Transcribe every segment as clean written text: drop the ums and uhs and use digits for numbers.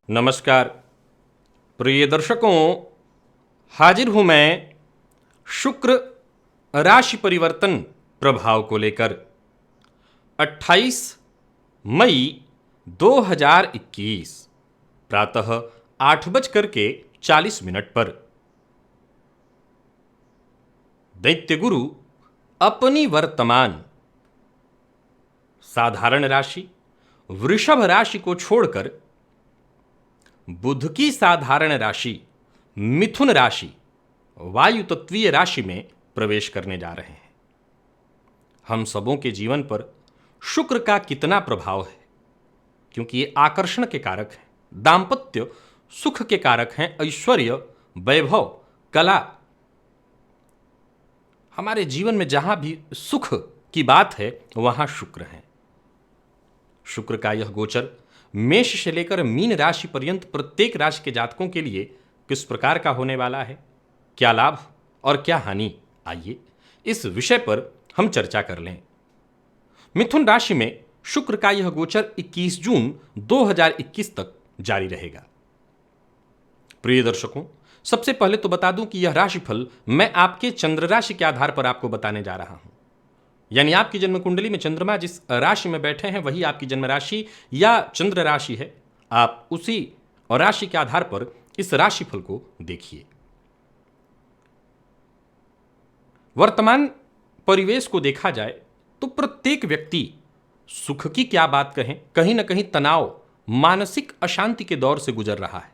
नमस्कार प्रिय दर्शकों, हाजिर हूं मैं शुक्र राशि परिवर्तन प्रभाव को लेकर 28 मई 2021 प्रातः 8:40 पर। दैत्य गुरु अपनी वर्तमान साधारण राशि वृषभ राशि को छोड़कर बुध की साधारण राशि मिथुन राशि वायु तत्वीय राशि में प्रवेश करने जा रहे हैं। हम सबों के जीवन पर शुक्र का कितना प्रभाव है, क्योंकि ये आकर्षण के कारक हैं, दाम्पत्य सुख के कारक हैं, ऐश्वर्य, वैभव, कला। हमारे जीवन में जहां भी सुख की बात है वहां शुक्र है। शुक्र का यह गोचर मेष से लेकर मीन राशि पर्यंत प्रत्येक राशि के जातकों के लिए किस प्रकार का होने वाला है, क्या लाभ और क्या हानि, आइए इस विषय पर हम चर्चा कर लें। मिथुन राशि में शुक्र का यह गोचर 21 जून 2021 तक जारी रहेगा। प्रिय दर्शकों, सबसे पहले तो बता दूं कि यह राशिफल मैं आपके चंद्र राशि के आधार पर आपको बताने जा रहा हूं। यानी आपकी जन्म कुंडली में चंद्रमा जिस राशि में बैठे हैं वही आपकी जन्म राशि या चंद्र राशि है। आप उसी और राशि के आधार पर इस राशिफल को देखिए। वर्तमान परिवेश को देखा जाए तो प्रत्येक व्यक्ति सुख की क्या बात कहें, कहीं ना कहीं तनाव, मानसिक अशांति के दौर से गुजर रहा है।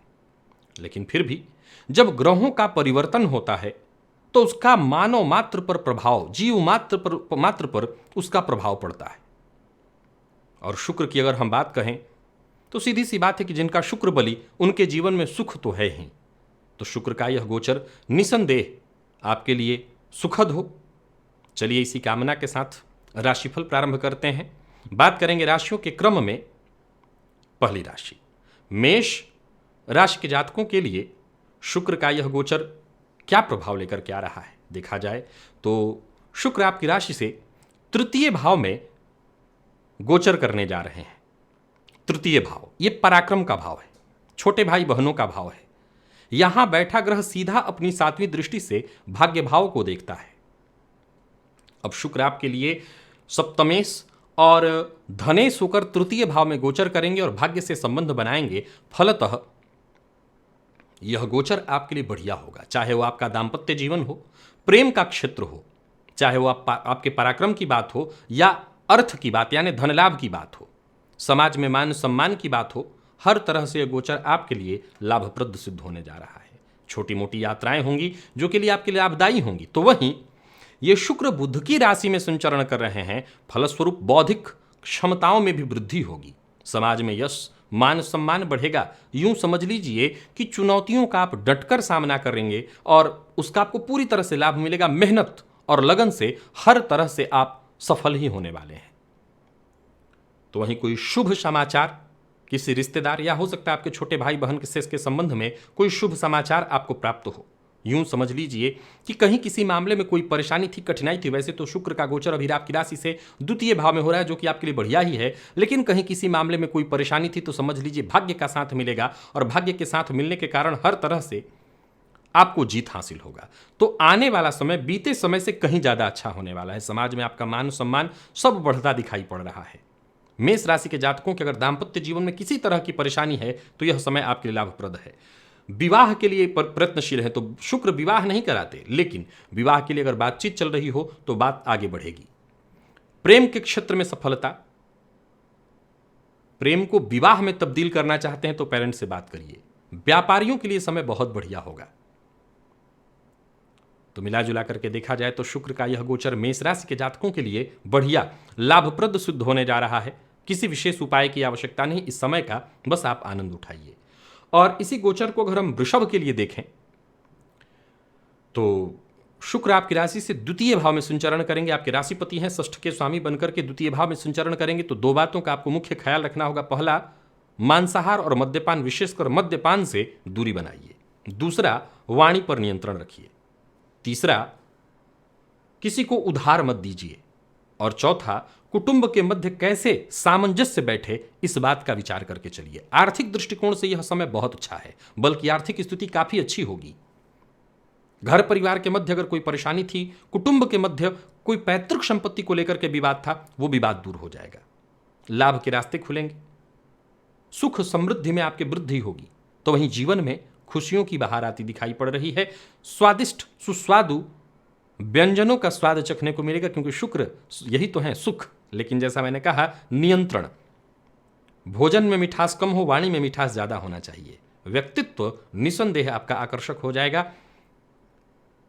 लेकिन फिर भी जब ग्रहों का परिवर्तन होता है तो उसका मानव मात्र पर प्रभाव, जीव मात्र पर उसका प्रभाव पड़ता है। और शुक्र की अगर हम बात कहें तो सीधी सी बात है कि जिनका शुक्र बली उनके जीवन में सुख तो है ही। तो शुक्र का यह गोचर निसंदेह आपके लिए सुखद हो। चलिए इसी कामना के साथ राशिफल प्रारंभ करते हैं। बात करेंगे राशियों के क्रम में। पहली राशि मेष राशि के जातकों के लिए शुक्र का यह गोचर क्या प्रभाव लेकर के आ रहा है, देखा जाए तो शुक्र आपकी राशि से तृतीय भाव में गोचर करने जा रहे हैं। तृतीय भाव ये पराक्रम का भाव है, छोटे भाई बहनों का भाव है। यहां बैठा ग्रह सीधा अपनी 7वीं दृष्टि से भाग्य भाव को देखता है। अब शुक्र आपके लिए सप्तमेश और धनेश होकर तृतीय भाव में गोचर करेंगे और भाग्य से संबंध बनाएंगे। फलतः यह गोचर आपके लिए बढ़िया होगा, चाहे वो आपका दाम्पत्य जीवन हो, प्रेम का क्षेत्र हो, चाहे वो आपके पराक्रम की बात हो या अर्थ की बात यानी धन लाभ की बात हो, समाज में मान सम्मान की बात हो। हर तरह से यह गोचर आपके लिए लाभप्रद सिद्ध होने जा रहा है। छोटी मोटी यात्राएं होंगी जो के लिए आपके लिए लाभदायी होंगी। तो वहीं ये शुक्र बुध की राशि में संचरण कर रहे हैं, फलस्वरूप बौद्धिक क्षमताओं में भी वृद्धि होगी। समाज में यश मान सम्मान बढ़ेगा। यूं समझ लीजिए कि चुनौतियों का आप डटकर सामना करेंगे और उसका आपको पूरी तरह से लाभ मिलेगा। मेहनत और लगन से हर तरह से आप सफल ही होने वाले हैं। तो वहीं कोई शुभ समाचार किसी रिश्तेदार या हो सकता है आपके छोटे भाई बहन के शेष के संबंध में कोई शुभ समाचार आपको प्राप्त हो। यूं समझ लीजिए कि कहीं किसी मामले में कोई परेशानी थी, कठिनाई थी। वैसे तो शुक्र का गोचर अभी आपकी राशि से द्वितीय भाव में हो रहा है, जो कि आपके लिए बढ़िया ही है। लेकिन कहीं किसी मामले में कोई परेशानी थी तो समझ लीजिए भाग्य का साथ मिलेगा और भाग्य के साथ मिलने के कारण हर तरह से आपको जीत हासिल होगा। तो आने वाला समय बीते समय से कहीं ज्यादा अच्छा होने वाला है। समाज में आपका मान सम्मान सब बढ़ता दिखाई पड़ रहा है। मेष राशि के जातकों के अगर दाम्पत्य जीवन में किसी तरह की परेशानी है तो यह समय आपके लिए लाभप्रद है। विवाह के लिए प्रयत्नशील है तो शुक्र विवाह नहीं कराते, लेकिन विवाह के लिए अगर बातचीत चल रही हो तो बात आगे बढ़ेगी। प्रेम के क्षेत्र में सफलता, प्रेम को विवाह में तब्दील करना चाहते हैं तो पेरेंट्स से बात करिए। व्यापारियों के लिए समय बहुत बढ़िया होगा। तो मिला जुला करके देखा जाए तो शुक्र का यह गोचर मेष राशि के जातकों के लिए बढ़िया लाभप्रद सिद्ध होने जा रहा है। किसी विशेष उपाय की आवश्यकता नहीं, इस समय का बस आप आनंद उठाइए। और इसी गोचर को अगर हम वृषभ के लिए देखें तो शुक्र आपकी राशि से द्वितीय भाव में संचरण करेंगे। आपके राशिपति हैं, षष्ठ के स्वामी बनकर के द्वितीय भाव में संचरण करेंगे। तो दो बातों का आपको मुख्य ख्याल रखना होगा। पहला, मांसाहार और मद्यपान, विशेषकर मद्यपान से दूरी बनाइए। दूसरा, वाणी पर नियंत्रण रखिए। तीसरा, किसी को उधार मत दीजिए। और चौथा, कुटुंब के मध्य कैसे सामंजस्य बैठे इस बात का विचार करके चलिए। आर्थिक दृष्टिकोण से यह समय बहुत अच्छा है, बल्कि आर्थिक स्थिति काफी अच्छी होगी। घर परिवार के मध्य अगर कोई परेशानी थी, कुटुंब के मध्य कोई पैतृक संपत्ति को लेकर के विवाद था, वो विवाद दूर हो जाएगा। लाभ के रास्ते खुलेंगे, सुख समृद्धि में आपके वृद्धि होगी। तो वहीं जीवन में खुशियों की बहार आती दिखाई पड़ रही है। स्वादिष्ट सुस्वादु व्यंजनों का स्वाद चखने को मिलेगा, क्योंकि शुक्र यही तो है सुख। लेकिन जैसा मैंने कहा, नियंत्रण, भोजन में मिठास कम हो, वाणी में मिठास ज्यादा होना चाहिए। व्यक्तित्व निसंदेह आपका आकर्षक हो जाएगा,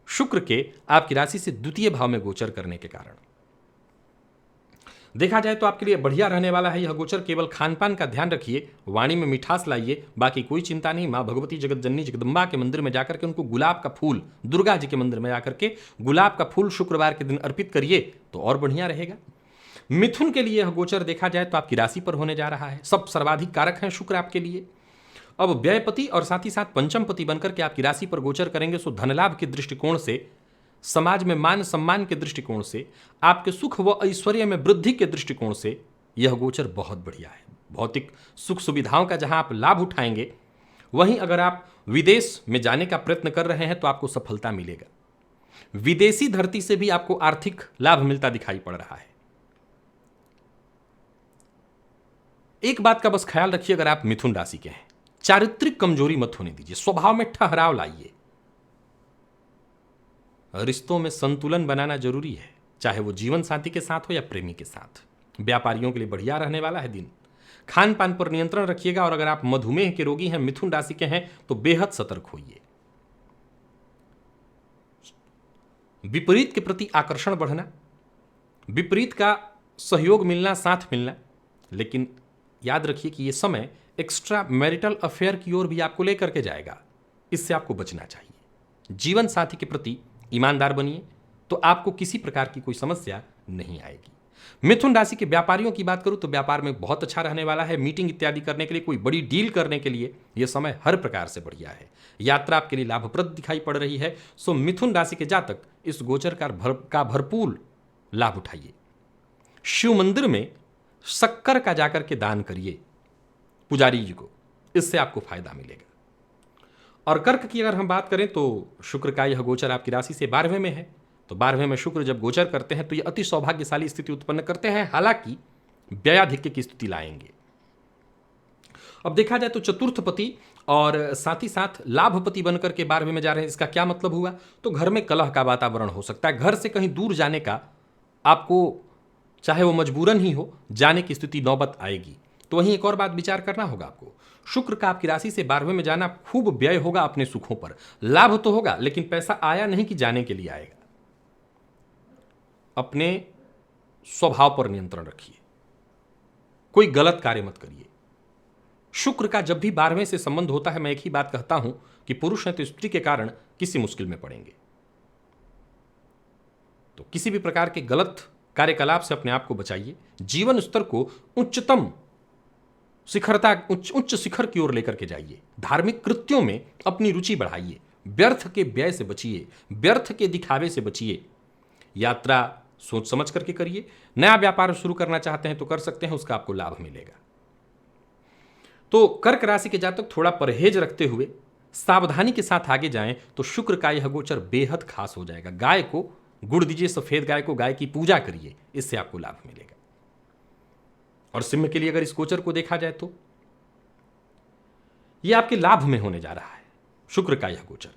शुक्र के आपकी राशि से द्वितीय भाव में गोचर करने के कारण। देखा जाए तो आपके लिए बढ़िया रहने वाला है यह गोचर। केवल खान पान का ध्यान रखिए, वाणी में मिठास लाइए, बाकी कोई चिंता नहीं। माँ भगवती जगत जननी जगदम्बा के मंदिर में जाकर के उनको गुलाब का फूल, दुर्गा जी के मंदिर में जाकर के गुलाब का फूल शुक्रवार के दिन अर्पित करिए तो और बढ़िया रहेगा। मिथुन के लिए यह गोचर देखा जाए तो आपकी राशि पर होने जा रहा है। सब सर्वाधिक कारक हैं शुक्र आपके लिए। अब व्ययपति और साथ ही साथ पंचमपति बनकर के आपकी राशि पर गोचर करेंगे, सो धनलाभ के दृष्टिकोण से, समाज में मान सम्मान के दृष्टिकोण से, आपके सुख व ऐश्वर्य में वृद्धि के दृष्टिकोण से यह गोचर बहुत बढ़िया है। भौतिक सुख सुविधाओं का जहां आप लाभ उठाएंगे, वहीं अगर आप विदेश में जाने का प्रयत्न कर रहे हैं तो आपको सफलता मिलेगा। विदेशी धरती से भी आपको आर्थिक लाभ मिलता दिखाई पड़ रहा है। एक बात का बस ख्याल रखिए, अगर आप मिथुन राशि के हैं, चारित्रिक कमजोरी मत होने दीजिए, स्वभाव में ठहराव लाइए। रिश्तों में संतुलन बनाना जरूरी है, चाहे वो जीवन साथी के साथ हो या प्रेमी के साथ। व्यापारियों के लिए बढ़िया रहने वाला है दिन। खान पान पर नियंत्रण रखिएगा, और अगर आप मधुमेह के रोगी हैं, मिथुन राशि के हैं, तो बेहद सतर्क होइए। विपरीत के प्रति आकर्षण बढ़ना, विपरीत का सहयोग मिलना, साथ मिलना, लेकिन याद रखिए कि यह समय एक्स्ट्रा मैरिटल अफेयर की ओर भी आपको लेकर के जाएगा, इससे आपको बचना चाहिए। जीवन साथी के प्रति ईमानदार बनिए तो आपको किसी प्रकार की कोई समस्या नहीं आएगी। मिथुन राशि के व्यापारियों की बात करूं तो व्यापार में बहुत अच्छा रहने वाला है। मीटिंग इत्यादि करने के लिए, कोई बड़ी डील करने के लिए यह समय हर प्रकार से बढ़िया है। यात्रा आपके लिए लाभप्रद दिखाई पड़ रही है। सो मिथुन राशि के जातक इस गोचर का भरपूर लाभ उठाइए। शिव मंदिर में शक्कर का जाकर के दान करिए पुजारी जी को, इससे आपको फायदा मिलेगा। और कर्क की अगर हम बात करें तो शुक्र का यह गोचर आपकी राशि से 12वें में है। तो 12वें में शुक्र जब गोचर करते हैं तो ये अति सौभाग्यशाली स्थिति उत्पन्न करते हैं, हालांकि व्ययाधिक्य की स्थिति लाएंगे। अब देखा जाए तो चतुर्थ पति और साथ ही साथ लाभपति बनकर के 12वें में जा रहे हैं। इसका क्या मतलब हुआ? तो घर में कलह का वातावरण हो सकता है। घर से कहीं दूर जाने का आपको, चाहे वो मजबूरन ही हो, जाने की स्थिति नौबत आएगी। तो वहीं एक और बात विचार करना होगा आपको, शुक्र का आपकी राशि से 12वें में जाना खूब व्यय होगा अपने सुखों पर। लाभ तो होगा, लेकिन पैसा आया नहीं कि जाने के लिए आएगा। अपने स्वभाव पर नियंत्रण रखिए, कोई गलत कार्य मत करिए। शुक्र का जब भी 12वें से संबंध होता है, मैं एक ही बात कहता हूं कि पुरुष हैं तो स्त्री के कारण किसी मुश्किल में पड़ेंगे। तो किसी भी प्रकार के गलत कार्यकलाप से अपने आप को बचाइए। जीवन स्तर को उच्चतम उच्च शिखर की ओर लेकर के जाइए। धार्मिक कृत्यों में अपनी रुचि बढ़ाइए। व्यर्थ के व्यय से बचिए, व्यर्थ के दिखावे से बचिए। यात्रा सोच समझ करके करिए। नया व्यापार शुरू करना चाहते हैं तो कर सकते हैं, उसका आपको लाभ मिलेगा। तो कर्क राशि के जातक थोड़ा परहेज रखते हुए सावधानी के साथ आगे जाएं तो शुक्र का यह गोचर बेहद खास हो जाएगा। गाय को गुड़ दीजिए, सफेद गाय को, गाय की पूजा करिए, इससे आपको लाभ मिलेगा। और सिंह के लिए अगर इस गोचर को देखा जाए तो यह आपके लाभ में होने जा रहा है, शुक्र का यह गोचर।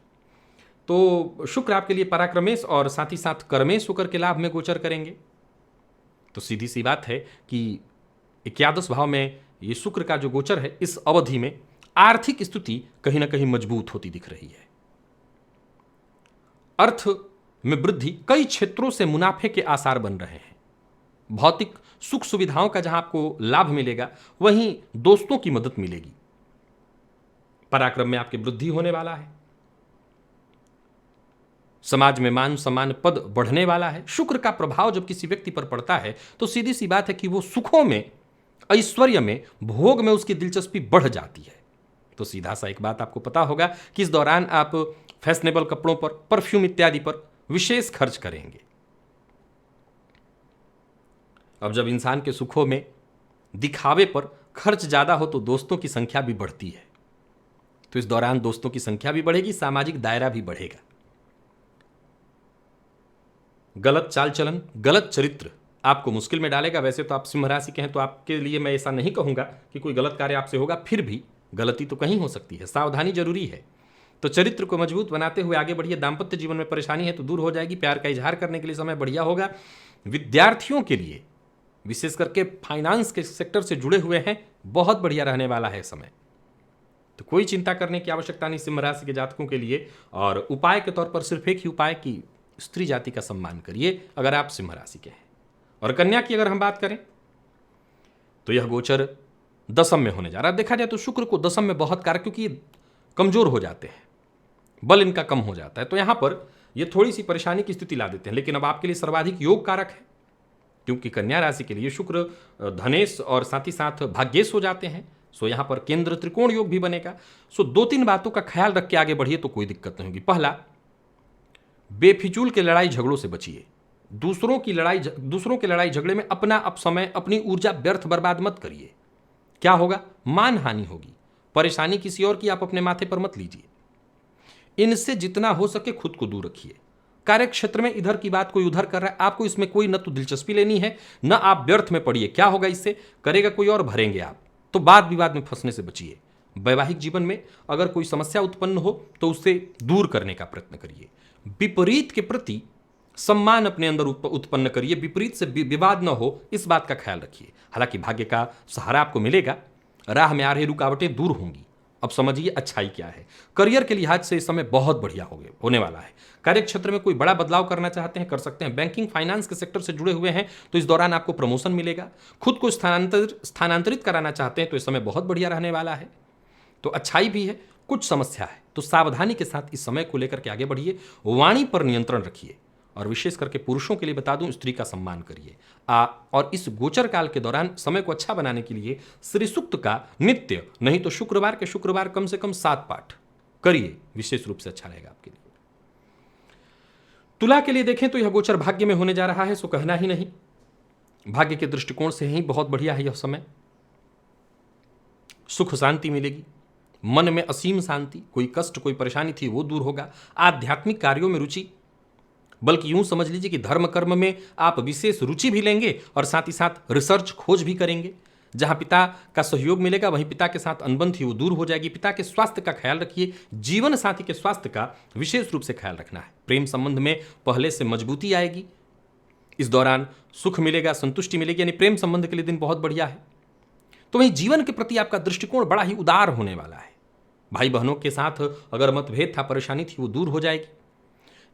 तो शुक्र आपके लिए पराक्रमेश और साथ ही साथ कर्मेश होकर के लाभ में गोचर करेंगे। तो सीधी सी बात है कि 11 भाव में ये शुक्र का जो गोचर है, इस अवधि में आर्थिक स्थिति कहीं ना कहीं मजबूत होती दिख रही है। अर्थ में वृद्धि, कई क्षेत्रों से मुनाफे के आसार बन रहे हैं। भौतिक सुख सुविधाओं का जहां आपको लाभ मिलेगा, वहीं दोस्तों की मदद मिलेगी। पराक्रम में आपकी वृद्धि होने वाला है। समाज में मान सम्मान पद बढ़ने वाला है। शुक्र का प्रभाव जब किसी व्यक्ति पर पड़ता है तो सीधी सी बात है कि वो सुखों में, ऐश्वर्य में, भोग में उसकी दिलचस्पी बढ़ जाती है। तो सीधा सा एक बात आपको पता होगा कि इस दौरान आप फैशनेबल कपड़ों पर, परफ्यूम इत्यादि पर विशेष खर्च करेंगे। अब जब इंसान के सुखों में दिखावे पर खर्च ज़्यादा हो तो दोस्तों की संख्या भी बढ़ती है। तो इस दौरान दोस्तों की संख्या भी बढ़ेगी, सामाजिक दायरा भी बढ़ेगा। गलत चाल चलन, गलत चरित्र आपको मुश्किल में डालेगा। वैसे तो आप सिंह राशि के हैं तो आपके लिए मैं ऐसा नहीं कहूंगा कि कोई गलत कार्य आपसे होगा, फिर भी गलती तो कहीं हो सकती है, सावधानी जरूरी है। तो चरित्र को मजबूत बनाते हुए आगे बढ़िए। दाम्पत्य जीवन में परेशानी है तो दूर हो जाएगी। प्यार का इजहार करने के लिए समय बढ़िया होगा। विद्यार्थियों के लिए, विशेष करके फाइनेंस के सेक्टर से जुड़े हुए हैं, बहुत बढ़िया रहने वाला है समय। तो कोई चिंता करने की आवश्यकता नहीं सिंह राशि के जातकों के लिए। और उपाय के तौर पर सिर्फ एक ही उपाय कि स्त्री जाति का सम्मान करिए अगर आप सिंह राशि के हैं। और कन्या की अगर हम बात करें तो यह गोचर दशम में होने जा रहा है। देखा जाए तो शुक्र को दशम में बहुत कारक, क्योंकि ये कमजोर हो जाते हैं, बल इनका कम हो जाता है, तो यहां पर ये थोड़ी सी परेशानी की स्थिति ला देते हैं। लेकिन अब आपके लिए सर्वाधिक योग कारक है, क्योंकि कन्या राशि के लिए शुक्र धनेश और साथ ही साथ भाग्येश हो जाते हैं। सो यहां पर केंद्र त्रिकोण योग भी बनेगा। सो 2-3 बातों का ख्याल रख के आगे बढ़िए तो कोई दिक्कत नहीं होगी। पहला, बेफिजूल के लड़ाई झगड़ों से बचिए। दूसरों के लड़ाई झगड़े में अपना समय, अपनी ऊर्जा व्यर्थ बर्बाद मत करिए। क्या होगा? मान हानि होगी। परेशानी किसी और की आप अपने माथे पर मत लीजिए। इनसे जितना हो सके खुद को दूर रखिए। कार्य क्षेत्र में इधर की बात कोई उधर कर रहा है, आपको इसमें कोई न तो दिलचस्पी लेनी है, न आप व्यर्थ में पड़िए। क्या होगा इससे? करेगा कोई और, भरेंगे आप। तो वाद विवाद में फंसने से बचिए। वैवाहिक जीवन में अगर कोई समस्या उत्पन्न हो तो उससे दूर करने का प्रयत्न करिए। विपरीत के प्रति सम्मान अपने अंदर उत्पन्न करिए। विपरीत से विवाद न हो, इस बात का ख्याल रखिए। हालांकि भाग्य का सहारा आपको मिलेगा, राह में आ रही रुकावटें दूर होंगी। अब समझिए अच्छाई क्या है। करियर के लिहाज से इस समय बहुत बढ़िया होने वाला है। कार्य क्षेत्र में कोई बड़ा बदलाव करना चाहते हैं, कर सकते हैं। बैंकिंग फाइनेंस के सेक्टर से जुड़े हुए हैं तो इस दौरान आपको प्रमोशन मिलेगा। खुद को स्थानांतरित कराना चाहते हैं तो इस समय बहुत बढ़िया रहने वाला है। तो अच्छाई भी है, कुछ समस्या है तो सावधानी के साथ इस समय को लेकर के आगे बढ़िए। वाणी पर नियंत्रण रखिए। और विशेष करके पुरुषों के लिए बता दूं, स्त्री का सम्मान करिए। और इस गोचर काल के दौरान समय को अच्छा बनाने के लिए श्री सूक्त का नित्य नहीं तो शुक्रवार के शुक्रवार कम से कम 7 पाठ करिए, विशेष रूप से अच्छा रहेगा आपके लिए। तुला के लिए देखें तो यह गोचर भाग्य में होने जा रहा है, सो कहना ही नहीं। भाग्य के दृष्टिकोण से ही बहुत बढ़िया है यह समय। सुख शांति मिलेगी, मन में असीम शांति। कोई कष्ट कोई परेशानी थी वो दूर होगा। आध्यात्मिक कार्यों में रुचि, बल्कि यूं समझ लीजिए कि धर्म कर्म में आप विशेष रुचि भी लेंगे और साथ ही साथ रिसर्च खोज भी करेंगे। जहां पिता का सहयोग मिलेगा वहीं पिता के साथ अनबन थी वो दूर हो जाएगी। पिता के स्वास्थ्य का ख्याल रखिए। जीवन साथी के स्वास्थ्य का विशेष रूप से ख्याल रखना है। प्रेम संबंध में पहले से मजबूती आएगी। इस दौरान सुख मिलेगा, संतुष्टि मिलेगी, यानी प्रेम संबंध के लिए दिन बहुत बढ़िया है। तो वहीं जीवन के प्रति आपका दृष्टिकोण बड़ा ही उदार होने वाला है। भाई बहनों के साथ अगर मतभेद था, परेशानी थी, वो दूर हो जाएगी।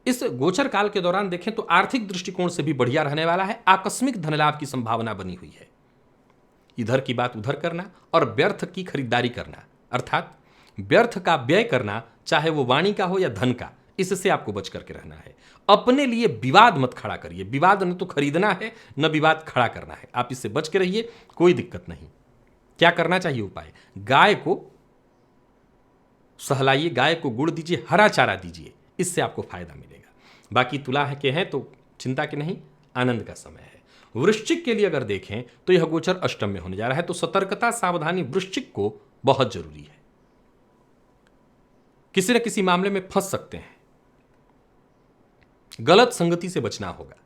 इस गोचर काल के दौरान देखें तो आर्थिक दृष्टिकोण से भी बढ़िया रहने वाला है। आकस्मिक धन लाभ की संभावना बनी हुई है। इधर की बात उधर करना और व्यर्थ की खरीदारी करना, अर्थात व्यर्थ का व्यय करना, चाहे वो वाणी का हो या धन का, इससे आपको बच करके रहना है। अपने लिए विवाद मत खड़ा करिए। विवाद न तो खरीदना है न विवाद खड़ा करना है। आप इससे बच के रहिए, कोई दिक्कत नहीं। क्या करना चाहिए उपाय? गाय को सहलाइए, गाय को गुड़ दीजिए, हरा चारा दीजिए, इससे आपको फायदा मिलेगा। बाकी तुला के हैं तो चिंता के नहीं, आनंद का समय है। वृश्चिक के लिए अगर देखें तो यह गोचर अष्टम में होने जा रहा है, तो सतर्कता सावधानी वृश्चिक को बहुत जरूरी है। किसी न किसी मामले में फंस सकते हैं। गलत संगति से बचना होगा।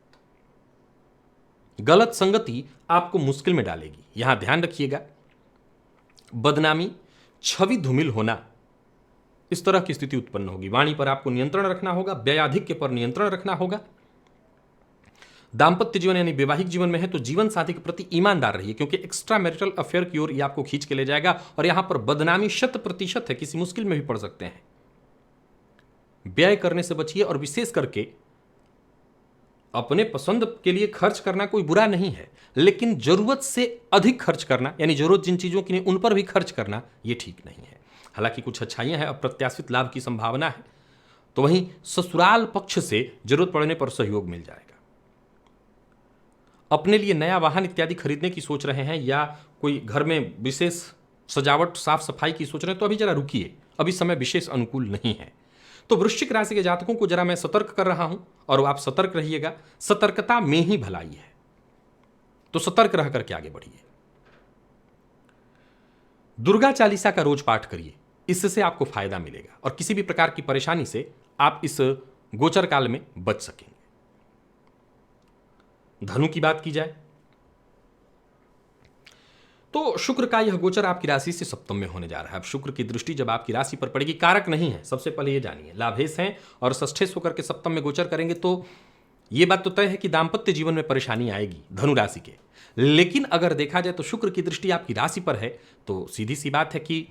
गलत संगति आपको मुश्किल में डालेगी, यहां ध्यान रखिएगा। बदनामी, छवि धूमिल होना, इस तरह की स्थिति उत्पन्न होगी। वाणी पर आपको नियंत्रण रखना होगा। व्ययाधिक्य पर नियंत्रण रखना होगा। दाम्पत्य जीवन यानी वैवाहिक जीवन में है तो जीवन साथी के प्रति ईमानदार रहिए, क्योंकि एक्स्ट्रा मैरिटल अफेयर की ओर ये आपको खींच के ले जाएगा। और यहां पर बदनामी 100% है, किसी मुश्किल में भी पड़ सकते हैं। व्यय करने से बचिए और विशेष करके अपने पसंद के लिए खर्च करना कोई बुरा नहीं है, लेकिन जरूरत से अधिक खर्च करना, यानी जरूरत जिन चीजों की नहीं उन पर भी खर्च करना, यह ठीक नहीं है। हालांकि कुछ अच्छाइयां हैं, अप्रत्याशित लाभ की संभावना है। तो वहीं ससुराल पक्ष से जरूरत पड़ने पर सहयोग मिल जाएगा। अपने लिए नया वाहन इत्यादि खरीदने की सोच रहे हैं या कोई घर में विशेष सजावट साफ सफाई की सोच रहे हैं तो अभी जरा रुकिए, अभी समय विशेष अनुकूल नहीं है। तो वृश्चिक राशि के जातकों को जरा मैं सतर्क कर रहा हूं और आप सतर्क रहिएगा। सतर्कता में ही भलाई है। तो सतर्क रह करके आगे बढ़िए। दुर्गा चालीसा का रोज पाठ करिए, इससे आपको फायदा मिलेगा और किसी भी प्रकार की परेशानी से आप इस गोचर काल में बच सकेंगे। धनु की बात की जाए तो शुक्र का यह गोचर आपकी राशि से सप्तम में होने जा रहा है। अब शुक्र की दृष्टि जब आपकी राशि पर पड़ेगी, कारक नहीं है, सबसे पहले यह जानिए, लाभेश हैं और षष्ठेश होकर के सप्तम में गोचर करेंगे तो यह बात तो तय है कि दांपत्य जीवन में परेशानी आएगी धनु राशि के। लेकिन अगर देखा जाए तो शुक्र की दृष्टि आपकी राशि पर है तो सीधी सी बात है कि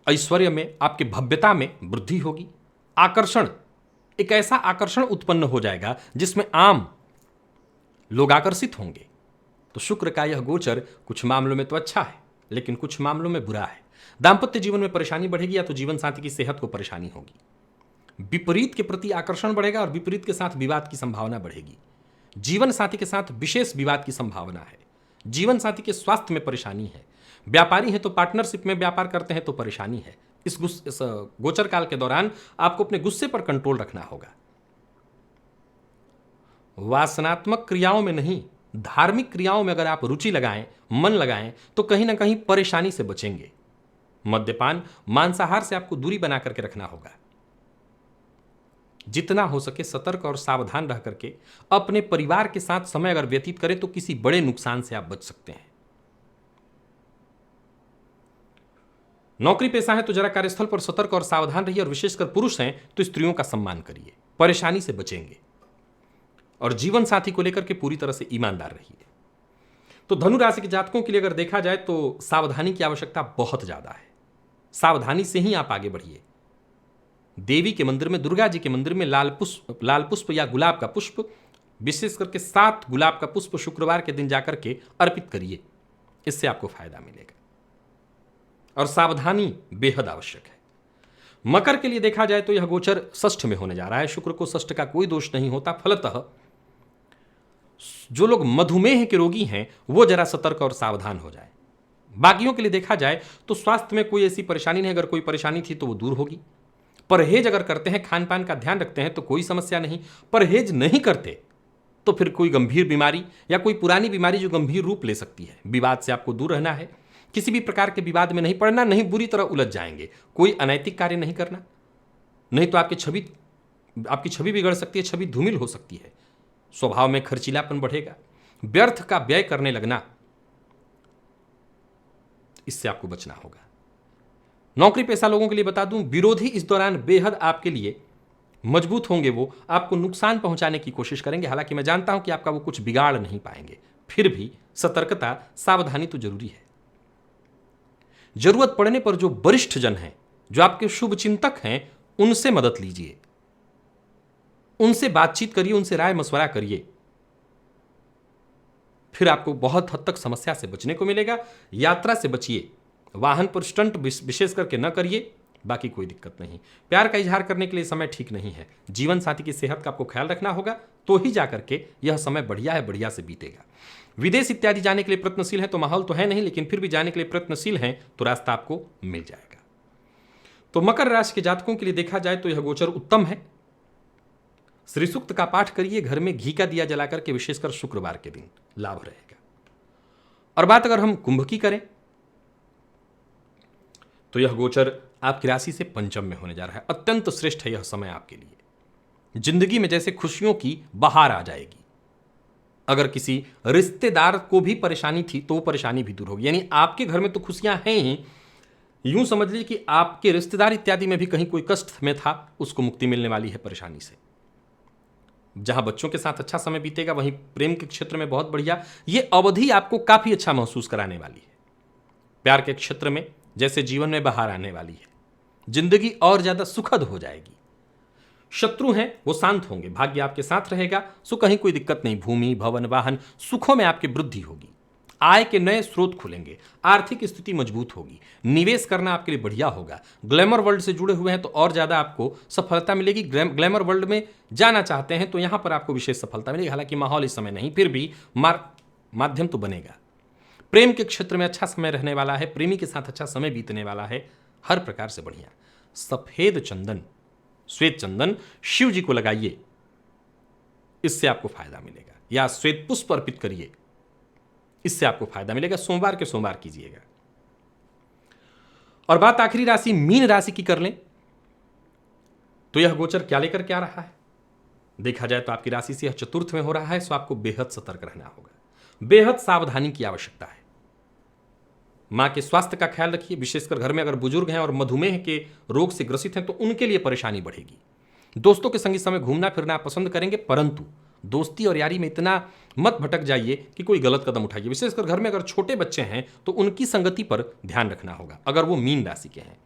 ऐश्वर्य में, आपके भव्यता में वृद्धि होगी। आकर्षण, एक ऐसा आकर्षण उत्पन्न हो जाएगा जिसमें आम लोग आकर्षित होंगे। तो शुक्र का यह गोचर कुछ मामलों में तो अच्छा है लेकिन कुछ मामलों में बुरा है। दांपत्य जीवन में परेशानी बढ़ेगी या तो जीवन साथी की सेहत को परेशानी होगी। विपरीत के प्रति आकर्षण बढ़ेगा और विपरीत के साथ विवाद की संभावना बढ़ेगी। जीवन साथी के साथ विशेष विवाद की संभावना है। जीवन साथी के स्वास्थ्य में परेशानी है। व्यापारी हैं तो पार्टनरशिप में व्यापार करते हैं तो परेशानी है। इस गोचर काल के दौरान आपको अपने गुस्से पर कंट्रोल रखना होगा। वासनात्मक क्रियाओं में नहीं, धार्मिक क्रियाओं में अगर आप रुचि लगाएं, मन लगाएं तो कहीं ना कहीं परेशानी से बचेंगे। मद्यपान, मांसाहार से आपको दूरी बना करके रखना होगा। जितना हो सके सतर्क और सावधान रह करके अपने परिवार के साथ समय अगर व्यतीत करें तो किसी बड़े नुकसान से आप बच सकते हैं। नौकरी पेशा है तो जरा कार्यस्थल पर सतर्क और सावधान रहिए और विशेषकर पुरुष हैं तो स्त्रियों का सम्मान करिए, परेशानी से बचेंगे। और जीवन साथी को लेकर के पूरी तरह से ईमानदार रहिए। तो धनु राशि के जातकों के लिए अगर देखा जाए तो सावधानी की आवश्यकता बहुत ज्यादा है। सावधानी से ही आप आगे बढ़िए। देवी के मंदिर में, दुर्गा जी के मंदिर में लाल पुष्प या गुलाब का पुष्प, विशेष करके 7 गुलाब का पुष्प शुक्रवार के दिन जाकर के अर्पित करिए, इससे आपको फायदा मिलेगा। और सावधानी बेहद आवश्यक है। मकर के लिए देखा जाए तो यह गोचर षष्ठ में होने जा रहा है। शुक्र को षष्ठ का कोई दोष नहीं होता। फलतः जो लोग मधुमेह के रोगी हैं वो जरा सतर्क और सावधान हो जाए। बाकियों के लिए देखा जाए तो स्वास्थ्य में कोई ऐसी परेशानी नहीं, अगर कोई परेशानी थी तो वो दूर होगी। परहेज अगर करते हैं, खान पान का ध्यान रखते हैं तो कोई समस्या नहीं। परहेज नहीं करते तो फिर कोई गंभीर बीमारी या कोई पुरानी बीमारी जो गंभीर रूप ले सकती है। विवाद से आपको दूर रहना है, किसी भी प्रकार के विवाद में नहीं पड़ना, नहीं बुरी तरह उलझ जाएंगे। कोई अनैतिक कार्य नहीं करना, नहीं तो आपकी छवि बिगड़ सकती है, छवि धूमिल हो सकती है। स्वभाव में खर्चीलापन बढ़ेगा, व्यर्थ का व्यय करने लगना, इससे आपको बचना होगा। नौकरी पेशा लोगों के लिए बता दूं, विरोधी इस दौरान बेहद आपके लिए मजबूत होंगे। वो आपको नुकसान पहुंचाने की कोशिश करेंगे। हालांकि मैं जानता हूं कि आपका वो कुछ बिगाड़ नहीं पाएंगे, फिर भी सतर्कता, सावधानी तो जरूरी है। जरूरत पड़ने पर जो वरिष्ठ जन हैं, जो आपके शुभ चिंतक हैं, उनसे मदद लीजिए, उनसे बातचीत करिए, उनसे राय मशवरा करिए। फिर आपको बहुत हद तक समस्या से बचने को मिलेगा। यात्रा से बचिए, वाहन पर स्टंट विशेष करके न करिए, बाकी कोई दिक्कत नहीं। प्यार का इजहार करने के लिए समय ठीक नहीं है। जीवन साथी की सेहत का आपको ख्याल रखना होगा, तो ही जाकर के यह समय बढ़िया है, बढ़िया से बीतेगा। विदेश इत्यादि जाने के लिए प्रयत्नशील है तो माहौल तो है नहीं, लेकिन फिर भी जाने के लिए प्रयत्नशील हैं तो रास्ता आपको मिल जाएगा। तो मकर राशि के जातकों के लिए देखा जाए तो यह गोचर उत्तम है। श्री सूक्त का पाठ करिए, घर में घी का दिया जलाकर के, विशेषकर शुक्रवार के दिन लाभ रहेगा। और बात अगर हम कुंभ की करें तो यह गोचर आपकी राशि से पंचम में होने जा रहा है। अत्यंत श्रेष्ठ है यह समय आपके लिए। जिंदगी में जैसे खुशियों की बहार आ जाएगी। अगर किसी रिश्तेदार को भी परेशानी थी तो वो परेशानी भी दूर होगी। यानी आपके घर में तो खुशियां हैं ही, यूं समझ लीजिए कि आपके रिश्तेदार इत्यादि में भी कहीं कोई कष्ट में था, उसको मुक्ति मिलने वाली है परेशानी से। जहां बच्चों के साथ अच्छा समय बीतेगा, वहीं प्रेम के क्षेत्र में बहुत बढ़िया। ये अवधि आपको काफी अच्छा महसूस कराने वाली है। प्यार के क्षेत्र में जैसे जीवन में बहार आने वाली है। जिंदगी और ज्यादा सुखद हो जाएगी। शत्रु हैं वो शांत होंगे, भाग्य आपके साथ रहेगा, सो कहीं कोई दिक्कत नहीं। भूमि, भवन, वाहन, सुखों में आपकी वृद्धि होगी। आय के नए स्रोत खुलेंगे, आर्थिक स्थिति मजबूत होगी। निवेश करना आपके लिए बढ़िया होगा। ग्लैमर वर्ल्ड से जुड़े हुए हैं तो और ज्यादा आपको सफलता मिलेगी। ग्लैमर वर्ल्ड में जाना चाहते हैं तो यहां पर आपको विशेष सफलता मिलेगी। हालांकि माहौल इस समय नहीं, फिर भी माध्यम तो बनेगा। प्रेम के क्षेत्र में अच्छा समय रहने वाला है। प्रेमी के साथ अच्छा समय बीतने वाला है। हर प्रकार से बढ़िया। सफेद चंदन, श्वेत चंदन शिव जी को लगाइए, इससे आपको फायदा मिलेगा। या श्वेत पुष्प अर्पित करिए, इससे आपको फायदा मिलेगा। सोमवार के सोमवार कीजिएगा। और बात आखिरी राशि मीन राशि की कर लें तो यह गोचर क्या लेकर के आ रहा है? देखा जाए तो आपकी राशि से यह चतुर्थ में हो रहा है, सो आपको बेहद सतर्क रहना होगा, बेहद सावधानी की आवश्यकता है। मां के स्वास्थ्य का ख्याल रखिए, विशेषकर घर में अगर बुजुर्ग हैं और मधुमेह के रोग से ग्रसित हैं तो उनके लिए परेशानी बढ़ेगी। दोस्तों के संग इस समय घूमना फिरना आप पसंद करेंगे, परंतु दोस्ती और यारी में इतना मत भटक जाइए कि कोई गलत कदम उठाइए। विशेषकर घर में अगर छोटे बच्चे हैं तो उनकी संगति पर ध्यान रखना होगा, अगर वो मीन राशि के हैं।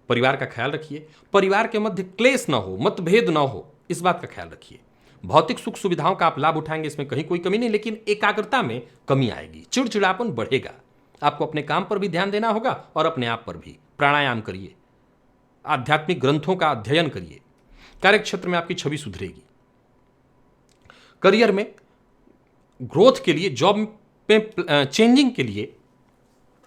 परिवार का ख्याल रखिए, परिवार के मध्य क्लेश ना हो, मतभेद ना हो, इस बात का ख्याल रखिए। भौतिक सुख सुविधाओं का आप लाभ उठाएंगे, इसमें कहीं कोई कमी नहीं, लेकिन एकाग्रता में कमी आएगी, चिड़चिड़ापन बढ़ेगा। आपको अपने काम पर भी ध्यान देना होगा और अपने आप पर भी। प्राणायाम करिए, आध्यात्मिक ग्रंथों का अध्ययन करिए। कार्यक्षेत्र में आपकी छवि सुधरेगी। करियर में ग्रोथ के लिए, जॉब में चेंजिंग के लिए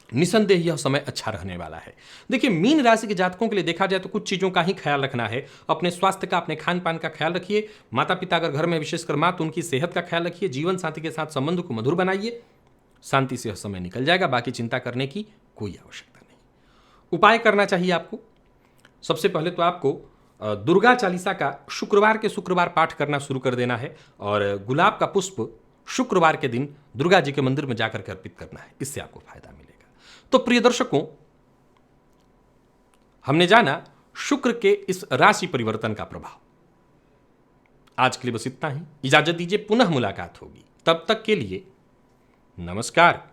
निसंदेह यह समय अच्छा रहने वाला है। देखिए, मीन राशि के जातकों के लिए देखा जाए तो कुछ चीज़ों का ही ख्याल रखना है। अपने स्वास्थ्य का, अपने खान पान का ख्याल रखिए। माता पिता अगर घर में विशेषकर मां, तो उनकी सेहत का ख्याल रखिए। जीवन साथी के साथ संबंध को मधुर बनाइए। शांति से यह समय निकल जाएगा, बाकी चिंता करने की कोई आवश्यकता नहीं। उपाय करना चाहिए आपको। सबसे पहले तो आपको दुर्गा चालीसा का शुक्रवार के शुक्रवार पाठ करना शुरू कर देना है और गुलाब का पुष्प शुक्रवार के दिन दुर्गा जी के मंदिर में जाकर के अर्पित करना है। इससे आपको फायदा मिलेगा। तो प्रिय दर्शकों, हमने जाना शुक्र के इस राशि परिवर्तन का प्रभाव। आज के लिए बस इतना ही। इजाजत दीजिए, पुनः मुलाकात होगी। तब तक के लिए नमस्कार।